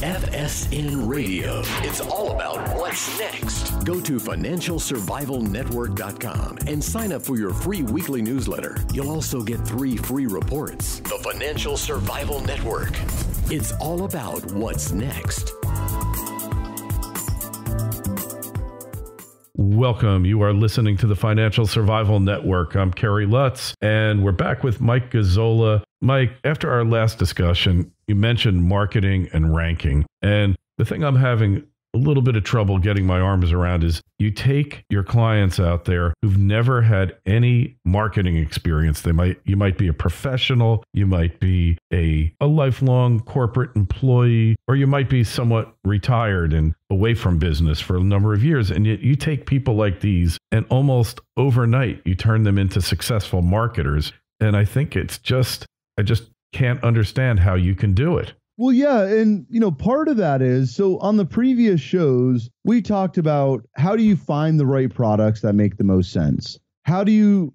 FSN Radio. It's all about what's next. Go to financialsurvivalnetwork.com and sign up for your free weekly newsletter. You'll also get 3 free reports. The Financial Survival Network. It's all about what's next. Welcome. You are listening to the Financial Survival Network. I'm Kerry Lutz, and we're back with Mike Gazzola. Mike, after our last discussion, you mentioned marketing and ranking. And the thing I'm having a little bit of trouble getting my arms around is you take your clients out there who've never had any marketing experience. You might be a professional, you might be a lifelong corporate employee, or you might be somewhat retired and away from business for a number of years. And you take people like these and almost overnight, you turn them into successful marketers. And I think I just can't understand how you can do it. Well, yeah. And, part of that is, so on the previous shows, we talked about how do you find the right products that make the most sense? How do you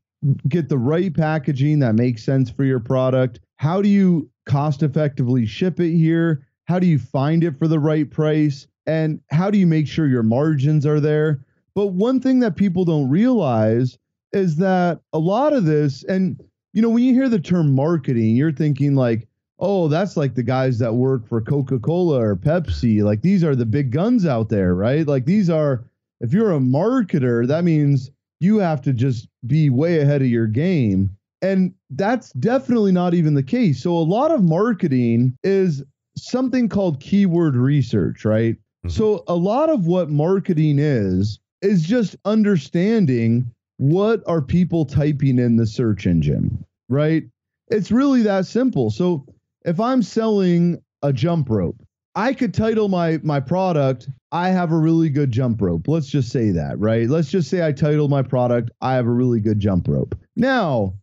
get the right packaging that makes sense for your product? How do you cost effectively ship it here? How do you find it for the right price? And how do you make sure your margins are there? But one thing that people don't realize is that a lot of this, and, when you hear the term marketing, you're thinking like, oh, that's like the guys that work for Coca-Cola or Pepsi. Like these are the big guns out there, right? Like these are, if you're a marketer, that means you have to just be way ahead of your game. And that's definitely not even the case. So a lot of marketing is something called keyword research, right? Mm-hmm. So a lot of what marketing is just understanding what are people typing in the search engine, right? It's really that simple. So if I'm selling a jump rope, I could title my product, I have a really good jump rope. Let's just say that, right? Let's just say I titled my product, I have a really good jump rope. Now,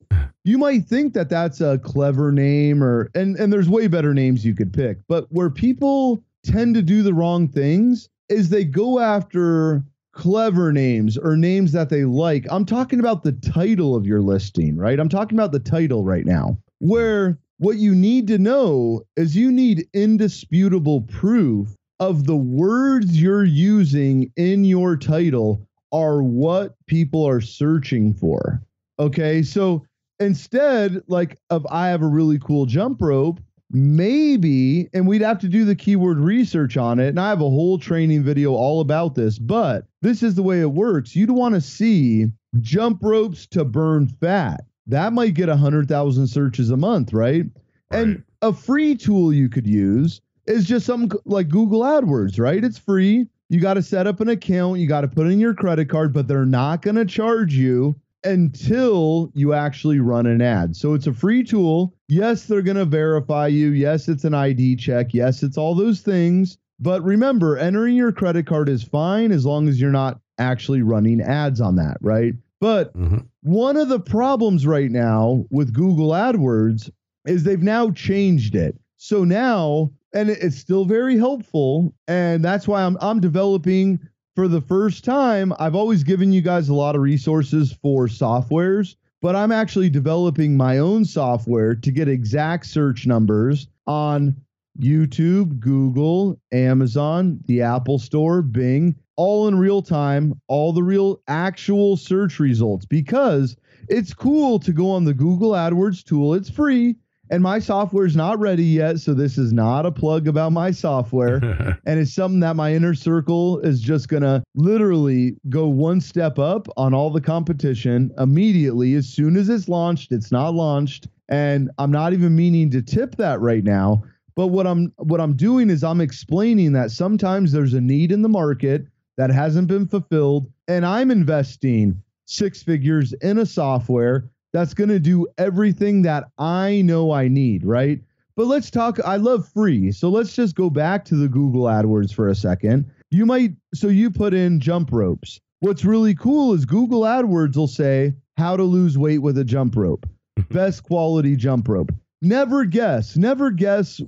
you might think that that's a clever name and there's way better names you could pick. But where people tend to do the wrong things is they go after clever names or names that they like. I'm talking about the title of your listing, right? I'm talking about the title right now, where what you need to know is you need indisputable proof of the words you're using in your title are what people are searching for. Okay, so instead, like of I have a really cool jump rope, maybe, and we'd have to do the keyword research on it, and I have a whole training video all about this, but this is the way it works. You'd want to see jump ropes to burn fat. That might get 100,000 searches a month, right? And a free tool you could use is just something like Google AdWords, right? It's free. You got to set up an account. You got to put in your credit card, but they're not going to charge you until you actually run an ad. So it's a free tool. Yes, they're going to verify you. Yes, it's an ID check. Yes, it's all those things. But remember, entering your credit card is fine as long as you're not actually running ads on that, right? But one of the problems right now with Google AdWords is they've now changed it. So now, and it's still very helpful, and that's why I'm developing for the first time. I've always given you guys a lot of resources for softwares, but I'm actually developing my own software to get exact search numbers on YouTube, Google, Amazon, the Apple Store, Bing, all in real time, all the real actual search results, because it's cool to go on the Google AdWords tool. It's free. And my software is not ready yet, so this is not a plug about my software. And it's something that my inner circle is just going to literally go one step up on all the competition immediately. As soon as it's launched, it's not launched. And I'm not even meaning to tip that right now. But what I'm doing is I'm explaining that sometimes there's a need in the market that hasn't been fulfilled. And I'm investing 6 figures in a software that's going to do everything that I know I need, right? But let's talk, I love free. So let's just go back to the Google AdWords for a second. So you put in jump ropes. What's really cool is Google AdWords will say how to lose weight with a jump rope, best quality jump rope. Never guess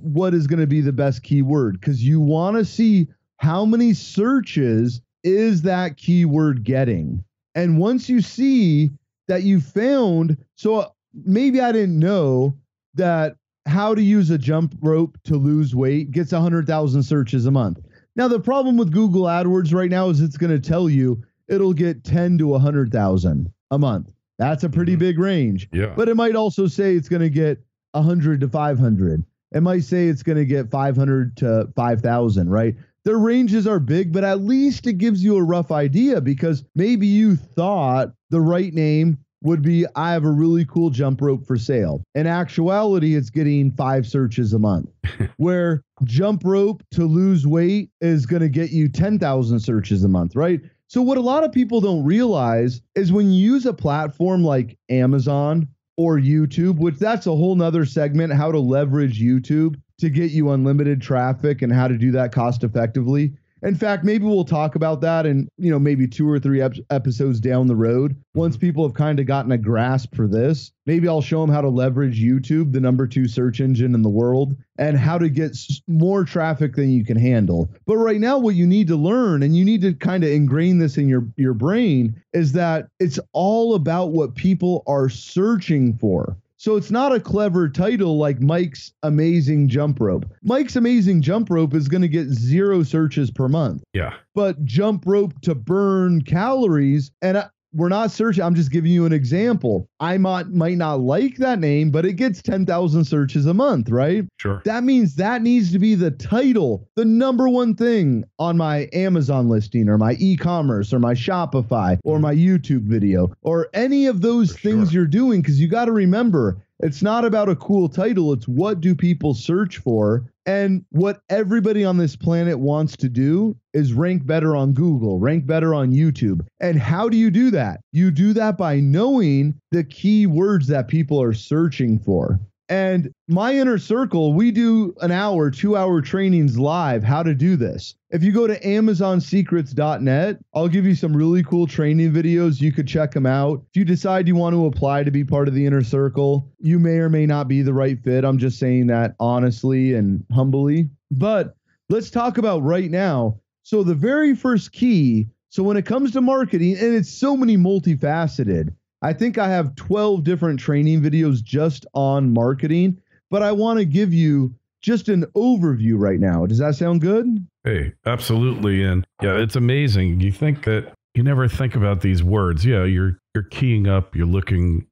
what is going to be the best keyword, because you want to see how many searches is that keyword getting. And once you see that you found, so maybe I didn't know that how to use a jump rope to lose weight gets 100,000 searches a month. Now, the problem with Google AdWords right now is it's going to tell you it'll get 10 to 100,000 a month. That's a pretty big range. Yeah. But it might also say it's going to get 100 to 500. It might say it's going to get 500 to 5,000, right? Their ranges are big, but at least it gives you a rough idea, because maybe you thought the right name would be, I have a really cool jump rope for sale. In actuality, it's getting 5 searches a month, where jump rope to lose weight is going to get you 10,000 searches a month, right? So what a lot of people don't realize is when you use a platform like Amazon or YouTube, which that's a whole nother segment, how to leverage YouTube to get you unlimited traffic and how to do that cost effectively. In fact, maybe we'll talk about that in, maybe 2 or 3 episodes down the road. Once people have kind of gotten a grasp for this, maybe I'll show them how to leverage YouTube, the number 2 search engine in the world, and how to get more traffic than you can handle. But right now, what you need to learn, and you need to kind of ingrain this in your brain, is that it's all about what people are searching for. So it's not a clever title like Mike's Amazing Jump Rope. Mike's Amazing Jump Rope is going to get 0 searches per month. Yeah. But jump rope to burn calories, and we're not searching. I'm just giving you an example. I might not like that name, but it gets 10,000 searches a month, right? Sure. That means that needs to be the title, the number one thing on my Amazon listing or my e-commerce or my Shopify or my YouTube video or any of those things you're doing. Because you got to remember, it's not about a cool title. It's what do people search for? And what everybody on this planet wants to do is rank better on Google, rank better on YouTube. And how do you do that? You do that by knowing the keywords that people are searching for. And my inner circle, we do 1 hour, 2 hour trainings live, how to do this. If you go to amazonsecrets.net, I'll give you some really cool training videos. You could check them out. If you decide you want to apply to be part of the inner circle, you may or may not be the right fit. I'm just saying that honestly and humbly. But let's talk about right now. So the very first key, so when it comes to marketing, and it's so many multifaceted, I think I have 12 different training videos just on marketing, but I want to give you just an overview right now. Does that sound good? Hey, absolutely. And yeah, it's amazing. You think that you never think about these words. Yeah, you're keying up, you're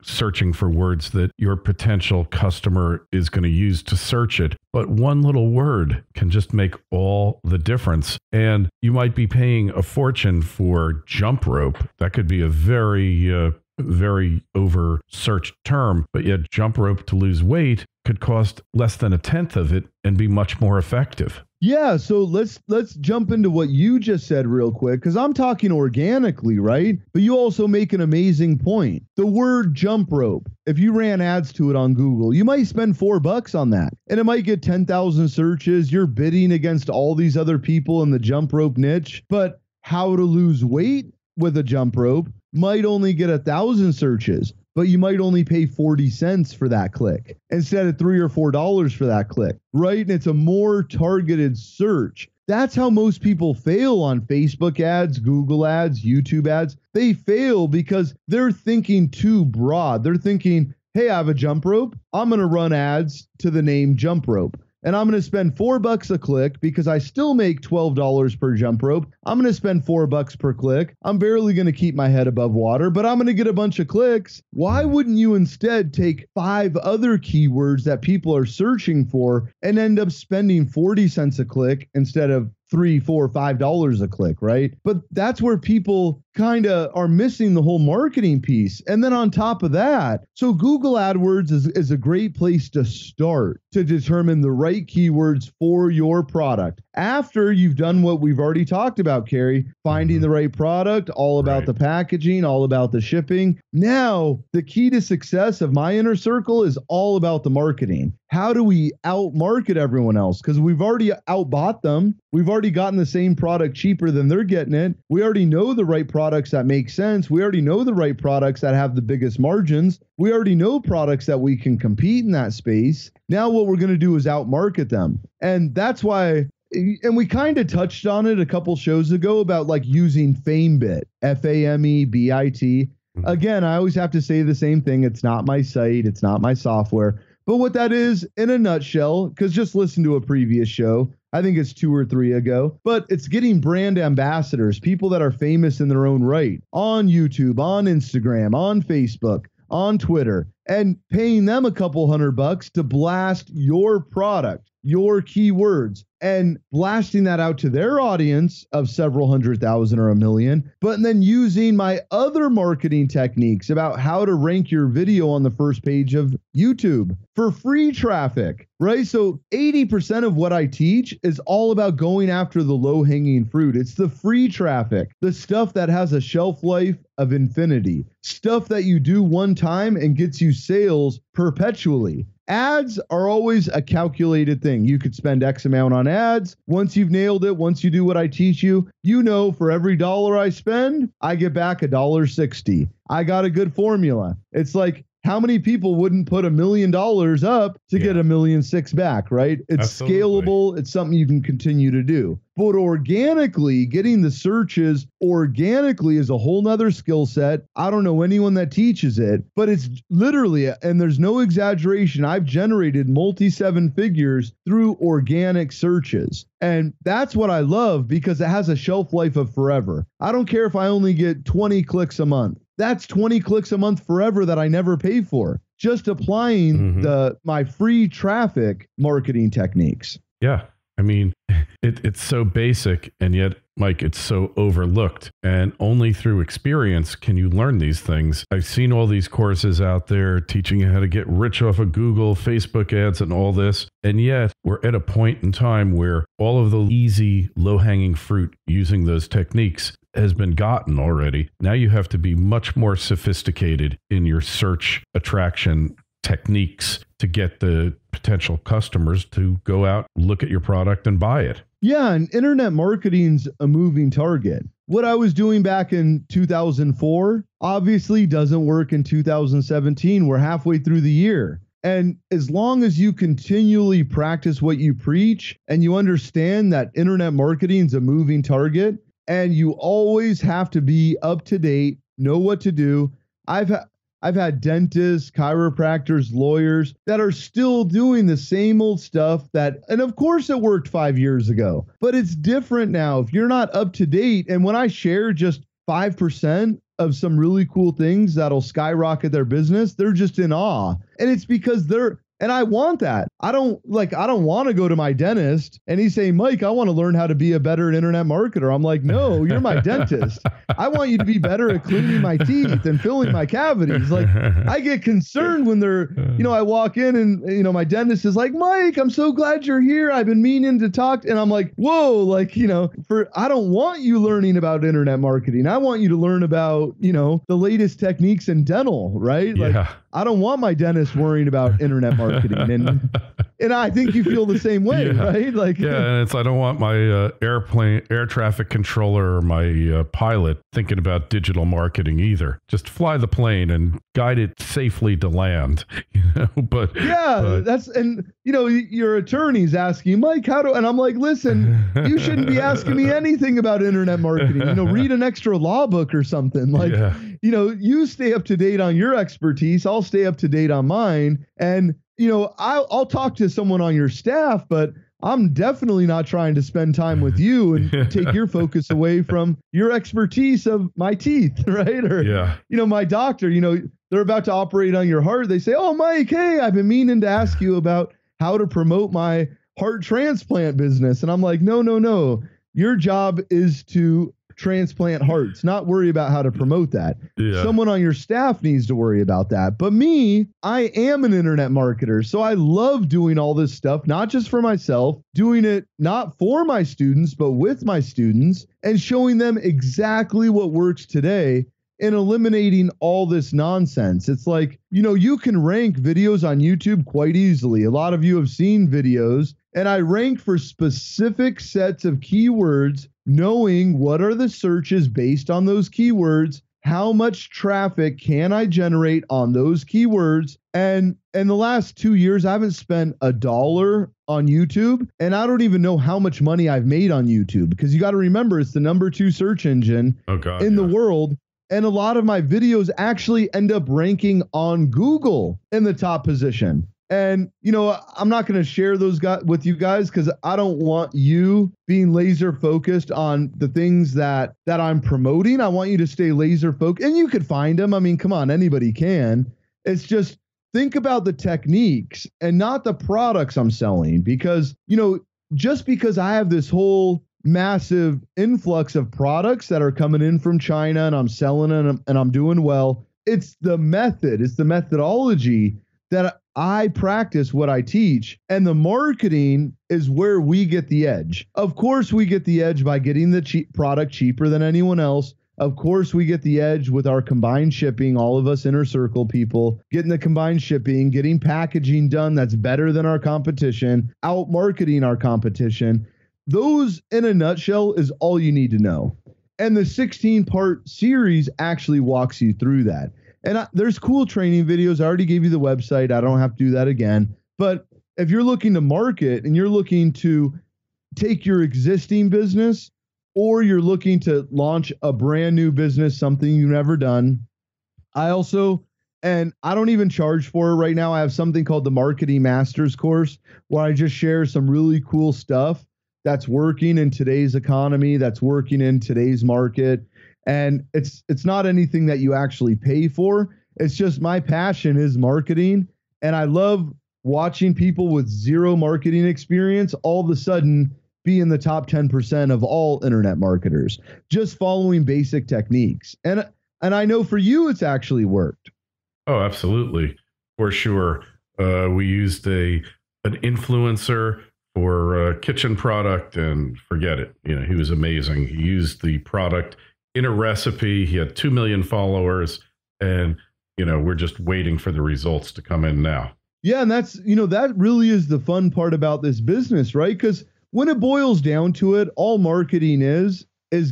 searching for words that your potential customer is going to use to search it. But one little word can just make all the difference. And you might be paying a fortune for jump rope. That could be a very over searched term, but yet jump rope to lose weight could cost less than 1/10 of it and be much more effective. Yeah, so let's jump into what you just said real quick, because I'm talking organically, right? But you also make an amazing point. The word jump rope, if you ran ads to it on Google, you might spend $4 on that, and it might get 10,000 searches. You're bidding against all these other people in the jump rope niche, but how to lose weight with a jump rope might only get 1,000 searches, but you might only pay 40 cents for that click instead of $3 or $4 for that click, right? And it's a more targeted search. That's how most people fail on Facebook ads, Google ads, YouTube ads. They fail because they're thinking too broad. They're thinking, hey, I have a jump rope. I'm going to run ads to the name jump rope. And I'm going to spend $4 a click because I still make $12 per jump rope. I'm going to spend $4 per click. I'm barely going to keep my head above water, but I'm going to get a bunch of clicks. Why wouldn't you instead take 5 other keywords that people are searching for and end up spending 40 cents a click instead of $3, $4, $5 a click, right? But that's where people kind of are missing the whole marketing piece. And then on top of that, so Google AdWords is a great place to start to determine the right keywords for your product. After you've done what we've already talked about, Carrie, finding the right product, all about the packaging, all about the shipping. Now, the key to success of my inner circle is all about the marketing. How do we outmarket everyone else? Because we've already outbought them. We've already gotten the same product cheaper than they're getting it. We already know the right products that make sense. We already know the right products that have the biggest margins. We already know products that we can compete in that space. Now what we're going to do is outmarket them. And that's why, and we kind of touched on it a couple shows ago about like using FameBit, FAMEBIT. Again, I always have to say the same thing. It's not my site. It's not my software. But what that is in a nutshell, because just listen to a previous show, I think it's 2 or 3 ago, but it's getting brand ambassadors, people that are famous in their own right, on YouTube, on Instagram, on Facebook, on Twitter, and paying them a couple $100 to blast your product, your keywords, and blasting that out to their audience of several 100,000 or 1 million, but then using my other marketing techniques about how to rank your video on the first page of YouTube for free traffic, right? So 80% of what I teach is all about going after the low-hanging fruit. It's the free traffic, the stuff that has a shelf life of infinity, stuff that you do one time and gets you sales perpetually. Ads are always a calculated thing. You could spend X amount on ads. Once you've nailed it, once you do what I teach you, you know for every dollar I spend, I get back $1.60. I got a good formula. It's like, how many people wouldn't put $1 million up to get $1.6 million back, right? It's Absolutely. scalable. It's something you can continue to do. But organically, getting the searches organically is a whole nother skill set. I don't know anyone that teaches it, but it's literally, and there's no exaggeration, I've generated multi-7 figures through organic searches. And that's what I love because it has a shelf life of forever. I don't care if I only get 20 clicks a month. That's 20 clicks a month forever that I never pay for. Just applying my free traffic marketing techniques. Yeah. I mean, it's so basic, and yet, Mike, it's so overlooked. And only through experience can you learn these things. I've seen all these courses out there teaching you how to get rich off of Google, Facebook ads, and all this. And yet, we're at a point in time where all of the easy, low-hanging fruit using those techniques has been gotten already. Now you have to be much more sophisticated in your search attraction techniques to get the potential customers to go out, look at your product and buy it. Yeah, and internet marketing's a moving target. What I was doing back in 2004 obviously doesn't work in 2017. We're halfway through the year. And as long as you continually practice what you preach and you understand that internet marketing is a moving target and you always have to be up to date, know what to do. I've had dentists, chiropractors, lawyers that are still doing the same old stuff and of course it worked 5 years ago, but it's different now. If you're not up to date, and when I share just 5% of some really cool things that'll skyrocket their business, they're just in awe. And it's because and I want that. I don't want to go to my dentist and he's saying, Mike, I want to learn how to be a better internet marketer. I'm like, no, you're my dentist. I want you to be better at cleaning my teeth and filling my cavities. Like, I get concerned when I walk in and, my dentist is like, Mike, I'm so glad you're here. I've been meaning to talk. And I'm like, whoa, I don't want you learning about internet marketing. I want you to learn about, the latest techniques in dental, right? Yeah. Like, I don't want my dentist worrying about internet marketing. And I think you feel the same way, right? And I don't want my air traffic controller or my pilot thinking about digital marketing either. Just fly the plane and guide it safely to land, But your attorney's asking, Mike, and I'm like, listen, you shouldn't be asking me anything about internet marketing. Read an extra law book or something. You stay up to date on your expertise. I'll stay up to date on mine. And, I'll talk to someone on your staff, but I'm definitely not trying to spend time with you and take your focus away from your expertise of my teeth, right? Or, my doctor, they're about to operate on your heart. They say, oh, Mike, hey, I've been meaning to ask you about how to promote my heart transplant business. And I'm like, no. Your job is to transplant hearts, not worry about how to promote that. Someone on your staff needs to worry about that. But me, I am an internet marketer. So I love doing all this stuff, not just for myself, doing it not for my students, but with my students and showing them exactly what works today and eliminating all this nonsense. It's like, you can rank videos on YouTube quite easily. A lot of you have seen videos, and I rank for specific sets of keywords, knowing what are the searches based on those keywords, how much traffic can I generate on those keywords. And in the last 2 years, I haven't spent $1 on YouTube, and I don't even know how much money I've made on YouTube, because you got to remember, it's the number 2 search engine in the world. And a lot of my videos actually end up ranking on Google in the top position. And, I'm not going to share those guys with you guys because I don't want you being laser focused on the things that I'm promoting. I want you to stay laser focused, and you could find them. I mean, come on, anybody can. It's just think about the techniques and not the products I'm selling, because, just because I have this whole massive influx of products that are coming in from China and I'm selling them and I'm doing well, it's the method, it's the methodology that I practice, what I teach, and the marketing is where we get the edge. Of course, we get the edge by getting the product cheaper than anyone else. Of course, we get the edge with our combined shipping, all of us Inner Circle people, getting the combined shipping, getting packaging done that's better than our competition, out marketing our competition. Those, in a nutshell, is all you need to know. And the 16-part series actually walks you through that. And there's cool training videos. I already gave you the website. I don't have to do that again. But if you're looking to market and you're looking to take your existing business, or you're looking to launch a brand new business, something you've never done, and I don't even charge for it right now. I have something called the Marketing Masters course where I just share some really cool stuff that's working in today's economy, that's working in today's market. And it's not anything that you actually pay for. It's just my passion is marketing. And I love watching people with zero marketing experience all of a sudden be in the top 10% of all internet marketers, just following basic techniques. And I know for you, it's actually worked. Oh, absolutely. For sure. We used an influencer for a kitchen product, and forget it. He was amazing. He used the product in a recipe. He had 2 million followers, and, we're just waiting for the results to come in now. Yeah. And that's, that really is the fun part about this business, right? Because when it boils down to it, all marketing is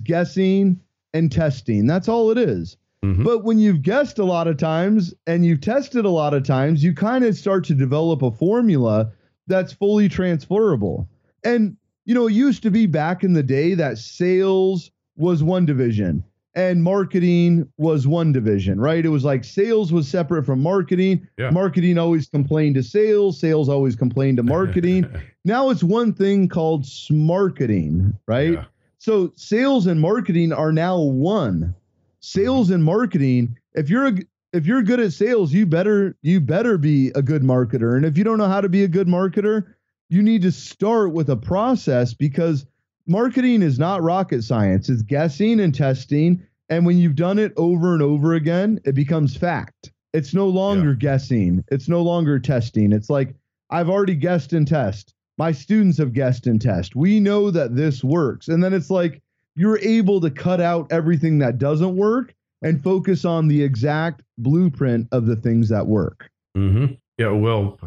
guessing and testing. That's all it is. Mm-hmm. But when you've guessed a lot of times and you've tested a lot of times, you kind of start to develop a formula that's fully transferable. And, it used to be back in the day that sales was one division and marketing was one division, right? It was like sales was separate from marketing. Yeah. Marketing always complained to sales. Sales always complained to marketing. Now it's one thing called smarketing, right? Yeah. So sales and marketing are now one. Sales and marketing, if you're good at sales, you better be a good marketer. And if you don't know how to be a good marketer, you need to start with a process, because marketing is not rocket science. It's guessing and testing. And when you've done it over and over again, it becomes fact. It's no longer guessing. It's no longer testing. It's like, I've already guessed and test. My students have guessed and test. We know that this works. And then it's like, you're able to cut out everything that doesn't work and focus on the exact blueprint of the things that work. Mm-hmm. Yeah. Well,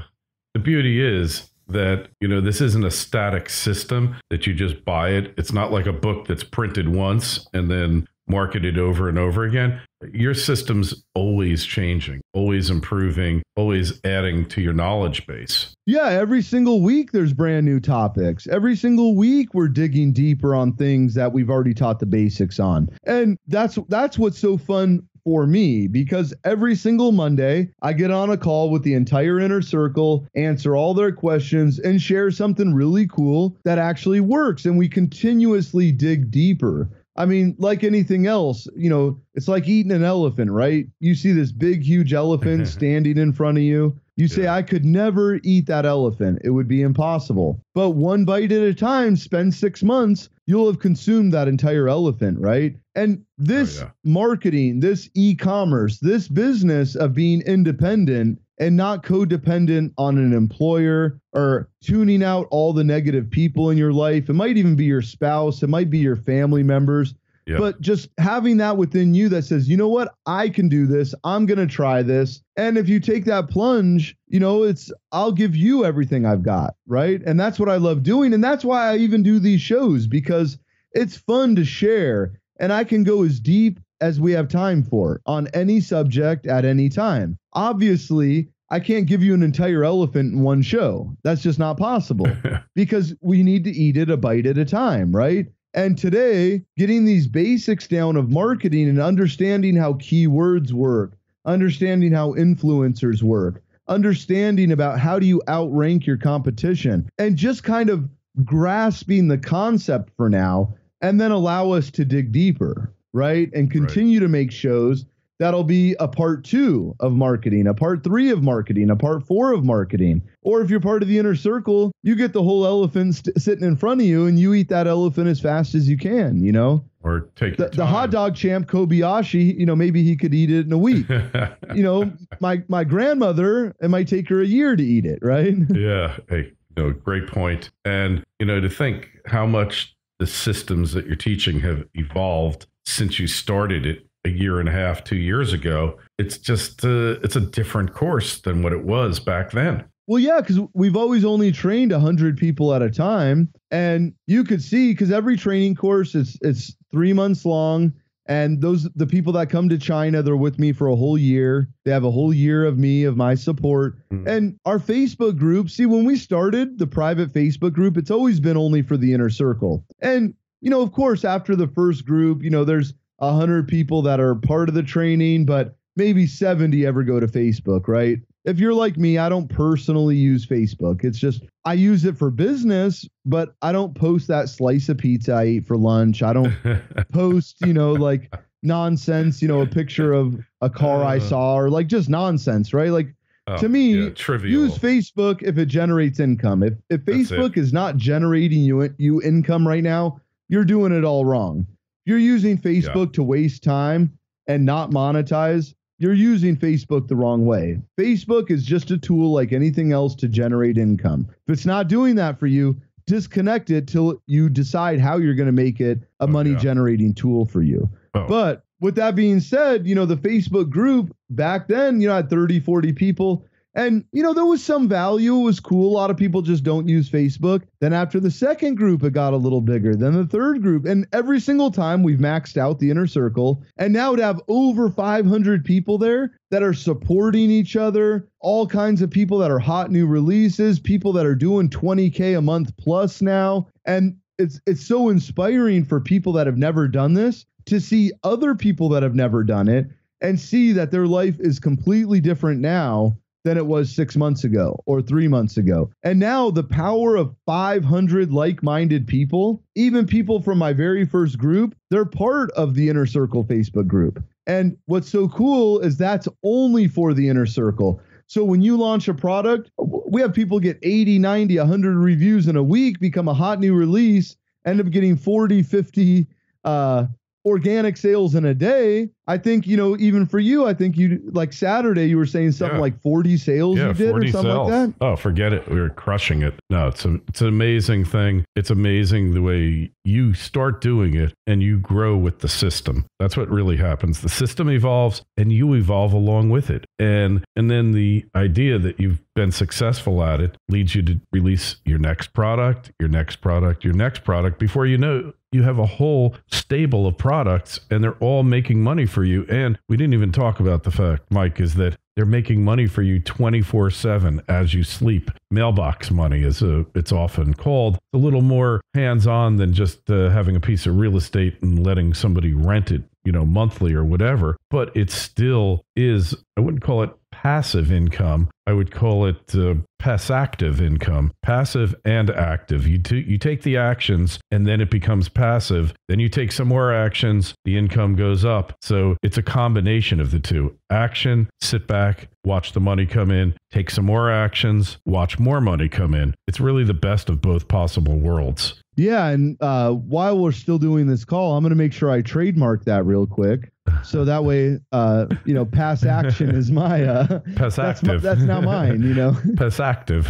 the beauty is that, this isn't a static system that you just buy it. It's not like a book that's printed once and then marketed over and over again. Your system's always changing, always improving, always adding to your knowledge base. Yeah, every single week there's brand new topics. Every single week we're digging deeper on things that we've already taught the basics on. And that's what's so fun for me, because every single Monday I get on a call with the entire Inner Circle, answer all their questions, and share something really cool that actually works. And we continuously dig deeper. I mean, like anything else, it's like eating an elephant, right? You see this big, huge elephant standing in front of you. You say, I could never eat that elephant. It would be impossible. But one bite at a time, spend 6 months, you'll have consumed that entire elephant, right? And this marketing, this e-commerce, this business of being independent and not codependent on an employer or tuning out all the negative people in your life. It might even be your spouse. It might be your family members. Yep. But just having that within you that says, you know what, I can do this. I'm going to try this. And if you take that plunge, I'll give you everything I've got. Right. And that's what I love doing. And that's why I even do these shows, because it's fun to share. And I can go as deep as we have time for on any subject at any time. Obviously, I can't give you an entire elephant in one show. That's just not possible because we need to eat it a bite at a time, right? And today, getting these basics down of marketing and understanding how keywords work, understanding how influencers work, understanding about how do you outrank your competition, and just kind of grasping the concept for now, and then allow us to dig deeper, right? And continue to make shows that'll be a part 2 of marketing, a part 3 of marketing, a part 4 of marketing. Or if you're part of the inner circle, you get the whole elephant sitting in front of you and you eat that elephant as fast as you can, you know? Or take the hot dog champ Kobayashi, you know, maybe he could eat it in a week. You know, my grandmother, it might take her a year to eat it, right? Yeah. Hey, great point. And, to think how much the systems that you're teaching have evolved since you started it a year and a half, 2 years ago. It's just, it's a different course than what it was back then. Well, yeah, because we've always only trained 100 people at a time. And you could see, because every training course it's 3 months long. And the people that come to China, they're with me for a whole year. They have a whole year of my support. And our Facebook group, see, when we started the private Facebook group, it's always been only for the inner circle. And, of course, after the first group, there's 100 people that are part of the training, but maybe 70 ever go to Facebook, right? If you're like me, I don't personally use Facebook. It's just, I use it for business, but I don't post that slice of pizza I ate for lunch. I don't post, like nonsense, a picture of a car I saw, or like just nonsense, right? Like to me, trivial. Use Facebook if it generates income. If Facebook is not generating you income right now, you're doing it all wrong. You're using Facebook to waste time and not monetize. You're using Facebook the wrong way. Facebook is just a tool like anything else to generate income. If it's not doing that for you, disconnect it till you decide how you're going to make it a money generating tool for you. But with that being said, the Facebook group back then, had 30, 40 people. And, there was some value. It was cool. A lot of people just don't use Facebook. Then after the second group, it got a little bigger. Then the third group. And every single time we've maxed out the inner circle. And now to have over 500 people there that are supporting each other, all kinds of people that are hot new releases, people that are doing 20K a month plus now. And it's so inspiring for people that have never done this to see other people that have never done it and see that their life is completely different now than it was 6 months ago or 3 months ago. And now the power of 500 like-minded people, even people from my very first group, they're part of the Inner Circle Facebook group. And what's so cool is that's only for the Inner Circle. So when you launch a product, we have people get 80, 90, 100 reviews in a week, become a hot new release, end up getting 40, 50 organic sales in a day. I think, even for you, I think you, like Saturday, you were saying something like 40 sales you did 40 or something sales. like that. Oh, forget it. We were crushing it. No, it's an amazing thing. It's amazing the way you start doing it and you grow with the system. That's what really happens. The system evolves and you evolve along with it. And then the idea that you've been successful at it leads you to release your next product, your next product, your next product. Before you know, you have a whole stable of products and they're all making money for you. And we didn't even talk about the fact, Mike, is that they're making money for you 24/7 as you sleep. Mailbox money, it's often called. A little more hands-on than just having a piece of real estate and letting somebody rent it, monthly or whatever. But it still is, I wouldn't call it passive income. I would call it passive income, passive and active. You take the actions and then it becomes passive. Then you take some more actions, the income goes up. So it's a combination of the two. Action, sit back, watch the money come in, take some more actions, watch more money come in. It's really the best of both possible worlds. Yeah, and while we're still doing this call, I'm going to make sure I trademark that real quick. So that way, past action is my past active. That's now mine, Past active.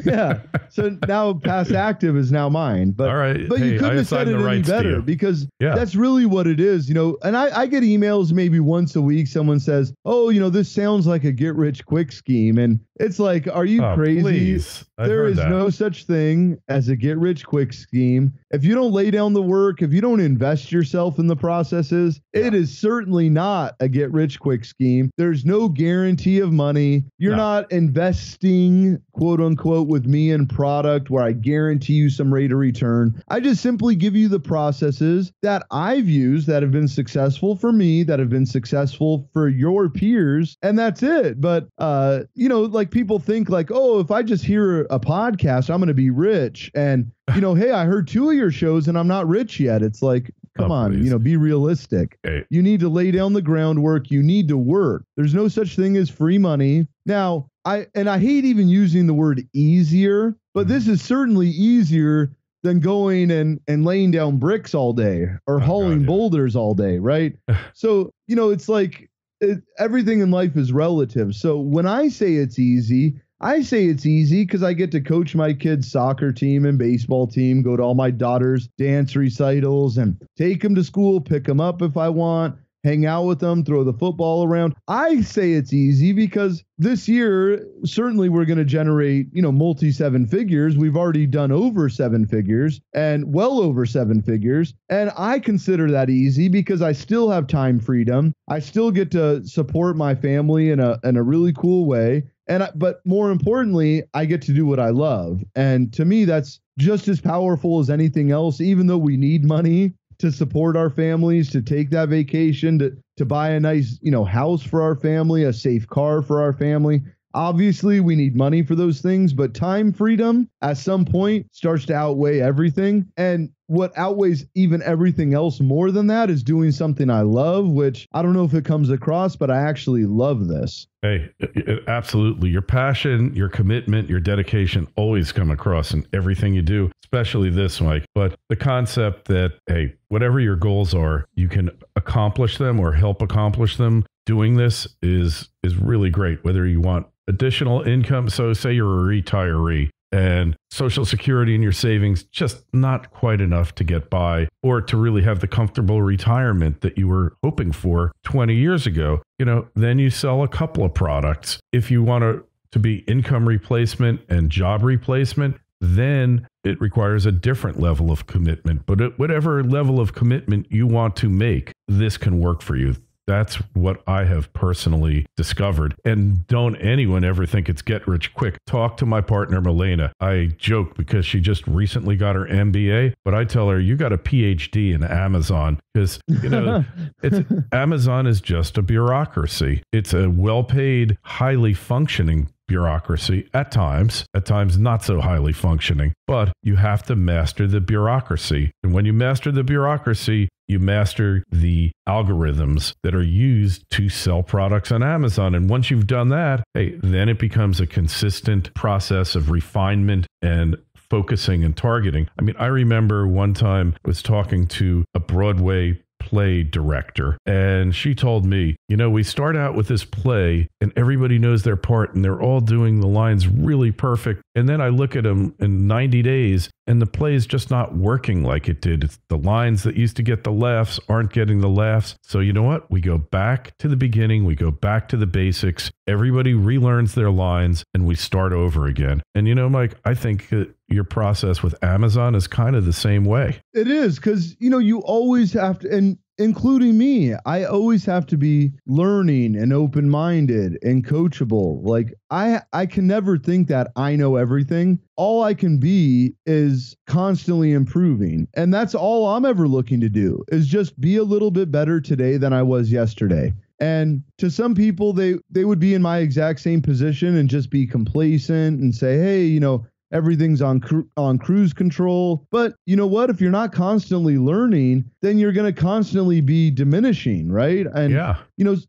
Yeah. So now past active is now mine. But all right. But you couldn't have said it any better because that's really what it is, And I get emails maybe once a week. Someone says, "Oh, this sounds like a get rich quick scheme," and it's like, are you crazy? Please. There is no such thing as a get rich quick scheme. If you don't lay down the work, if you don't invest yourself in the processes, it is certainly not a get rich quick scheme. There's no guarantee of money. You're not investing, quote unquote, with me in product where I guarantee you some rate of return. I just simply give you the processes that I've used that have been successful for me, that have been successful for your peers, and that's it. But, like people think like, oh, if I just hear a podcast, I'm going to be rich. And, hey, I heard 2 of your shows and I'm not rich yet. It's like, come on, please. be realistic. Hey. You need to lay down the groundwork. You need to work. There's no such thing as free money. Now, I hate even using the word easier, but this is certainly easier than going and laying down bricks all day or hauling boulders all day, right? So, it's like everything in life is relative. So when I say it's easy because I get to coach my kids' soccer team and baseball team, go to all my daughter's dance recitals and take them to school, pick them up if I want, hang out with them, throw the football around. I say it's easy because this year, certainly we're going to generate, multi 7 figures. We've already done over 7 figures and well over 7 figures. And I consider that easy because I still have time freedom. I still get to support my family in a really cool way. But more importantly, I get to do what I love. And to me, that's just as powerful as anything else, even though we need money to support our families, to take that vacation, to buy a nice, house for our family, a safe car for our family. Obviously, we need money for those things, but time freedom at some point starts to outweigh everything. And what outweighs even everything else more than that is doing something I love, which I don't know if it comes across, but I actually love this. Hey, absolutely. Your passion, your commitment, your dedication always come across in everything you do, especially this, Mike. But the concept that, hey, whatever your goals are, you can accomplish them or help accomplish them. Doing this is really great, whether you want additional income. So say you're a retiree and Social Security and your savings just not quite enough to get by or to really have the comfortable retirement that you were hoping for 20 years ago. Then you sell a couple of products. If you want to be income replacement and job replacement, then it requires a different level of commitment. But at whatever level of commitment you want to make, this can work for you. That's what I have personally discovered. And don't anyone ever think it's get rich quick. Talk to my partner, Milena. I joke because she just recently got her MBA, but I tell her, you got a PhD in Amazon because, Amazon is just a bureaucracy. It's a well-paid, highly functioning bureaucracy at times not so highly functioning, but you have to master the bureaucracy. And when you master the bureaucracy, you master the algorithms that are used to sell products on Amazon. And once you've done that, hey, then it becomes a consistent process of refinement and focusing and targeting. I mean, I remember one time I was talking to a Broadway play director, and she told me, we start out with this play and everybody knows their part and they're all doing the lines really perfect. And then I look at them in 90 days and the play is just not working like it did. It's the lines that used to get the laughs aren't getting the laughs. So you know what? We go back to the beginning. We go back to the basics. Everybody relearns their lines and we start over again. And Mike, I think your process with Amazon is kind of the same way. It is because, you always have to, and including me, I always have to be learning and open-minded and coachable. Like I can never think that I know everything. All I can be is constantly improving. And that's all I'm ever looking to do is just be a little bit better today than I was yesterday. And to some people, they would be in my exact same position and just be complacent and say, hey, everything's on cruise control. But you know what? If you're not constantly learning, then you're going to constantly be diminishing, right? And,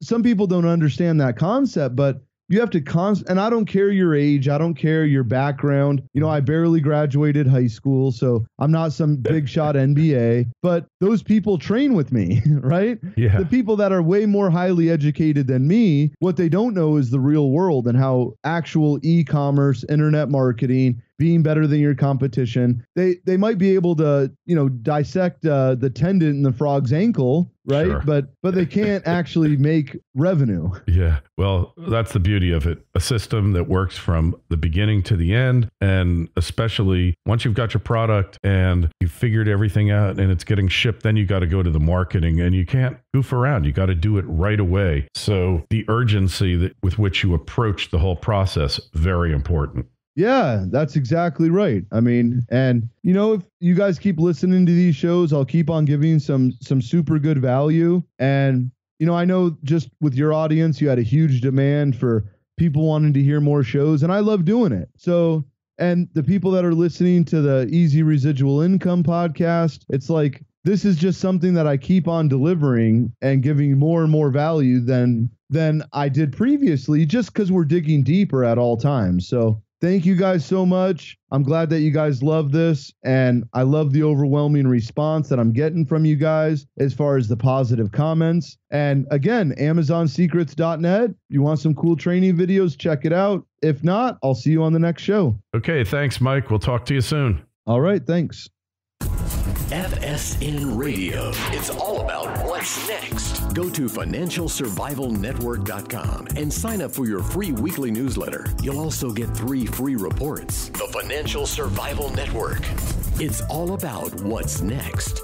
some people don't understand that concept, but you have to and I don't care your age. I don't care your background. I barely graduated high school, so I'm not some big shot MBA, but those people train with me, right? Yeah. The people that are way more highly educated than me, what they don't know is the real world and how actual e-commerce, internet marketing, being better than your competition, they might be able to, dissect the tendon in the frog's ankle, right? Sure. But they can't actually make revenue. Yeah. Well, that's the beauty of it. A system that works from the beginning to the end. And especially once you've got your product and you've figured everything out and it's getting shipped, then you got to go to the marketing and you can't goof around. You got to do it right away. So the urgency with which you approach the whole process, very important. Yeah, that's exactly right. I mean, and if you guys keep listening to these shows, I'll keep on giving some super good value. And, I know just with your audience, you had a huge demand for people wanting to hear more shows, and I love doing it. So, and the people that are listening to the Easy Residual Income podcast, it's like, this is just something that I keep on delivering and giving more and more value than I did previously, just because we're digging deeper at all times. So thank you guys so much. I'm glad that you guys love this, and I love the overwhelming response that I'm getting from you guys as far as the positive comments. And again, AmazonSecrets.net. You want some cool training videos? Check it out. If not, I'll see you on the next show. Okay, thanks, Mike. We'll talk to you soon. All right, thanks. FSN Radio. It's all about what's next. Go to FinancialSurvivalNetwork.com and sign up for your free weekly newsletter. You'll also get 3 free reports. The Financial Survival Network. It's all about what's next.